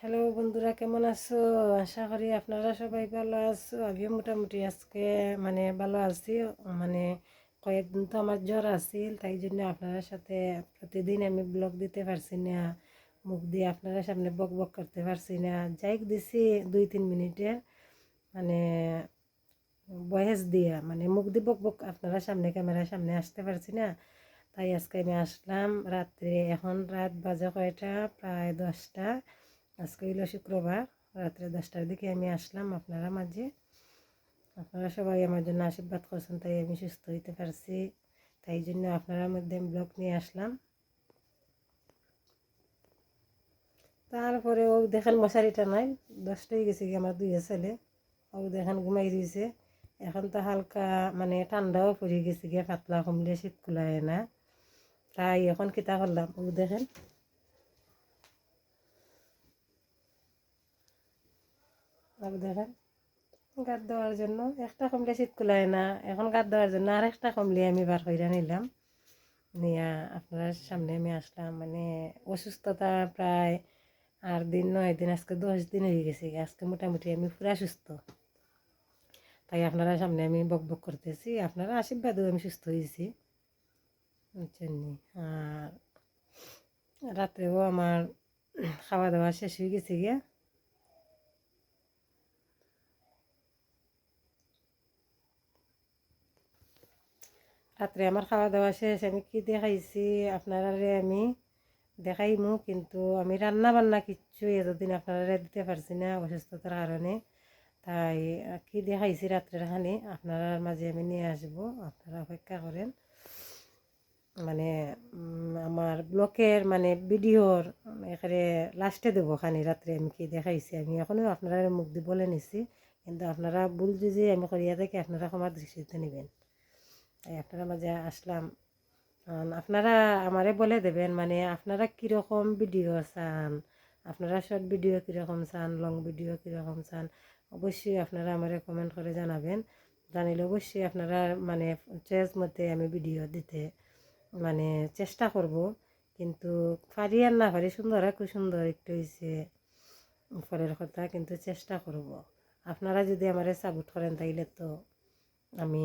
Hello বন্ধুরা, কেমন আছো? আশা করি আপনারা সবাই ভালো আছো। আমিও মোটামুটি আজকে ভালো আছি। মানে কয়েকদিন তো আমার জ্বর আছিল, তাই জন্য আপনার সাথে প্রতিদিন আমি ব্লগ দিতে পারছি না, মুখ দিয়ে আপনারা সামনে বক বক করতে পারছি না। যাই দিছি 2-3 মিনিটের মানে ভয়েস দিয়া, মুখ দিয়ে বক বক আপনারা সামনে ক্যামেরার সামনে আসতে পারছি না। তাই আজকে আমি আসলাম রাত্রে। এখন রাত বাজে কয়টা? প্রায় 10টা। আজকে হইল শুক্রবার, রাত্রে 10টার দিকে আমি আসলাম আপনারা মাঝে। আপনারা সবাই আমার জন্য আশীর্বাদ করছেন, তাই আমি সুস্থ হইতে পারছি। তাই জন্য আপনারা মধ্যে ব্লগ নিয়ে আসলাম। তারপরে ও দেখেন মশারিটা নাই, 10টাই গেছে কি আমার দুই ছেলে। ও দেখেন ঘুমাই দিয়েছে। এখন তো হালকা ঠান্ডাও পড়ে গেছে গিয়ে, পাতলা কমলে শীত কুলায় না। তাই এখন কিতা করলাম, ও দেখেন দেখেন গাদ দেওয়ার জন্য একটা কমলে শীত কুলায় না। এখন গাদ দেওয়ার জন্য আর একটা কমলে আমি বার করে নিলাম, নিয়ে আপনার সামনে আমি আসলাম। অসুস্থতা প্রায় 8 দিন 9 দিন, আজকে 10 দিন হয়ে গেছে। আজকে মোটামুটি আমি পুরা সুস্থ। তাই আপনারা সামনে আমি বক বক করতেছি, আপনারা আশীর্বাদও আমি সুস্থ হয়েছি, বুঝছেন নি? আর রাত্রেও আমার খাওয়া দাওয়া শেষ হয়ে গেছে গিয়া। রাত্রে আমার খাওয়া দাওয়া শেষ। আমি কি দেখাইছি আপনারা আমি দেখাইমু, কিন্তু আমি রান্না বান্না কিচ্ছু এতদিন আপনারা দিতে পারছি না অসুস্থতার কারণে। তাই কি দেখাইছি রাত্রের খানি আপনার মাঝে আমি নিয়ে আসবো, আপনারা অপেক্ষা করেন। আমার ব্লকের ভিডিওর এখানে লাস্টে দেবো খানি রাত্রে আমি কি দেখাইছি। আমি এখনও আপনারা মুখ দিয়ে বলে নিছি, কিন্তু আপনারা ভুল যদি আমি করিয়া থাকি আপনারা ক্ষমার দৃষ্টিতে নেবেন। তাই আপনারা মাঝে আসলাম। আপনারা আমারে বলে দেবেন আপনারা কীরকম ভিডিও চান, আপনারা শর্ট ভিডিও কীরকম চান, লং ভিডিও কীরকম চান। অবশ্যই আপনারা আমারে কমেন্ট করে জানাবেন। জানিলে অবশ্যই আপনারা চয়েস মতে আমি ভিডিও দিতে চেষ্টা করব। কিন্তু পারি আর না পারি, সুন্দর আর খুব সুন্দর একটু হয়েছে পরের কথা, কিন্তু চেষ্টা করব। আপনারা যদি আমারে সাপোর্ট করেন তাইলে তো আমি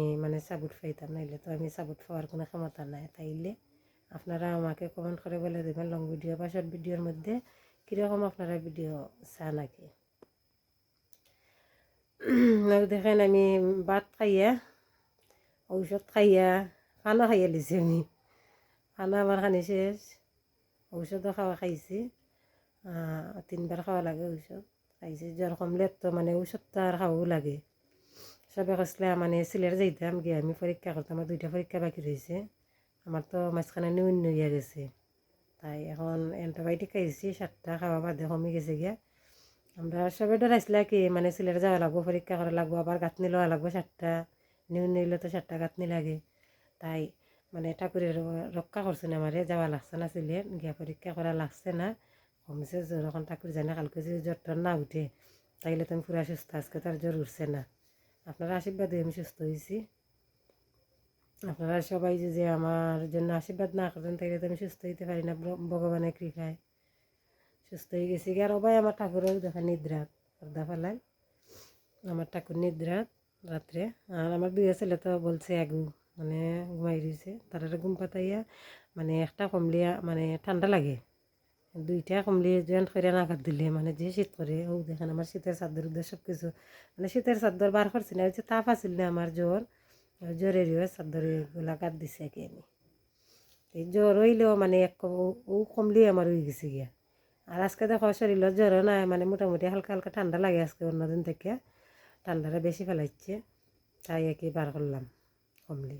সাপোর্ট পাইতাম, নাইলে তো আমি সাপোর্ট পাওয়ার কোনো ক্ষমতা নাই। তাইলে আপনারা আমাকে কমেন্ট করে বলে দেবেন লং ভিডিও বা শর্ট ভিডিওর মধ্যে কীরকম আপনারা ভিডিও চান আর কি। দেখেন আমি ভাত খাইয়া, ঔষধ খাইয়া, খানা খাইয়া লিছি। আমি খানা আমার খানি শেষ, ঔষধও খাওয়া খাইছি। 3বার খাওয়া লাগে ঔষধ খাইছি। জ্বর কমলে তো ঔষধটা আর খাওয়াও লাগে। সবে কইসলে সিলেট যাইতাম গিয়ে আমি পরীক্ষা করতাম। আমার 2টা পরীক্ষা বাকি রয়েছে। আমার তো মাঝখানে নিউমোনিয়া হইয়া গেছে। তাই এখন অ্যান্টিবায়োটিক খাইছি, 7টা খাওয়া বাদে কমে গেছে গিয়া। আমরা সবে ডরাইছিল কি সিলেট যাওয়া লাগবো, পরীক্ষা করা লাগবো, আবার গাঁথনি লওয়া লাগবো 7টা। নিউমোনিয়া হইলে তো 7টা গাঁথনি লাগে। তাই ঠাকুরের রক্ষা করছে না, আমারে যাওয়া লাগছে না সিলেট গিয়া, পরীক্ষা করা লাগছে না, কমছে জ্বর। এখন ঠাকুর জানে কালকে যদি জ্বরটা না উঠে তাইলে তো আমি পুরা সুস্থ। আজকে তার জ্বর উঠছে না। আপনারা আশীর্বাদে আমি সুস্থ হয়েছি। আপনারা সবাই যদি আমার জন্য আশীর্বাদ না করেন তাইলে তো আমি সুস্থ হইতে পারি না। ভগবানের কৃপায় সুস্থ হয়ে গেছি। আর ভাই আমার ঠাকুরেও দেখা নিদ্রাত পর্দা ফেলায়, আমার ঠাকুর নিদ্রাত রাত্রে। আর আমার 2 ছেলে তো বলছে আগু ঘুমাই রয়েছে, তারা ঘুম পাতাইয়া একটা কমলিয়া ঠান্ডা লাগে, 2টা কমলি জয়েন্ট করে নাগাদ দিলে যে শীত করে। ও দেখেন আমার শীতের চাদর উদ্দের সব কিছু শীতের চাদর বার করছি না, হচ্ছে তাপ আসিল না আমার জ্বর, জ্বরের চাদর এগুলা গাদ দিছে কি আমি। এই জ্বর হইলেও ও কমলি আমার হয়ে গেছে গিয়া। আর আজকে দেখো শরীর জ্বরও নাই, মোটামুটি হালকা হালকা ঠান্ডা লাগে আজকে অন্যদিন থেকে, ঠান্ডাটা বেশি ফেলাইছে। তাই আর কি বার করলাম কমলি।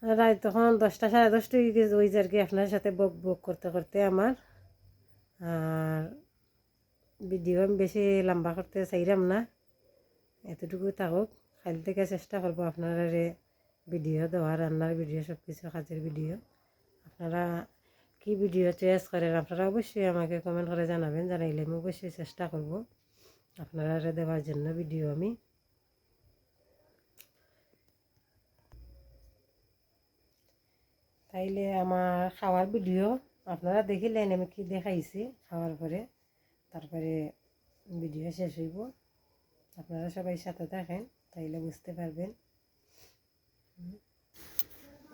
রাত তখন 10টা 10:30 হয়ে গেছে ওই যে আর কি। আপনার সাথে বক বক করতে করতে আমার আর ভিডিও আমি বেশি লম্বা করতে চাইলাম না, এতটুকু থাকুক। কাল থেকে চেষ্টা করবো আপনারা ভিডিও দেওয়া, রান্নার ভিডিও, সব কিছু কাজের ভিডিও। আপনারা কি ভিডিও চয়েস করেন আপনারা অবশ্যই আমাকে কমেন্ট করে জানাবেন, জানাইলে আমি অবশ্যই চেষ্টা করব আপনারা দেওয়ার জন্য ভিডিও। আমি তাইলে আমার খাওয়ার ভিডিও আপনারা দেখিলেন আমি কি দেখাইছি খাওয়ার পরে, তারপরে ভিডিও শেষ হইব। আপনারা সবাই সাথে থাকেন, তাইলে বুঝতে পারবেন।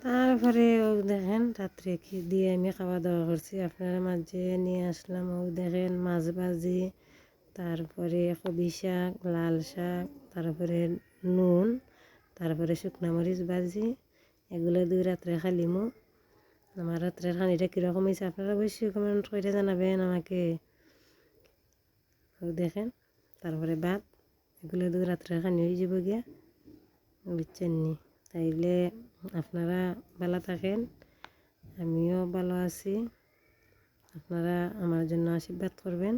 তারপরে ও দেখেন রাত্রে কি দিয়ে আমি খাওয়া দাওয়া করছি আপনারা মাঝে নিয়ে আসলাম। ও দেখেন মাছ ভাজি, তারপরে কবি শাক, লাল শাক, তারপরে নুন, তারপরে শুকনো মরিচ ভাজি, এগুলো দুই রাত্রে খালিমু। আমার রাত্রের খানিটা কীরকম হয়েছে আপনারা অবশ্যই কমেন্ট করে জানাবেন আমাকে। ও দেখেন তারপরে ভাত, এগুলো দুই রাত্রে খানি হয়ে যাব গিয়া, বুঝছেন নি? তাইলে আপনারা ভালো থাকেন, আমিও ভালো আছি। আপনারা আমার জন্য আশীর্বাদ করবেন।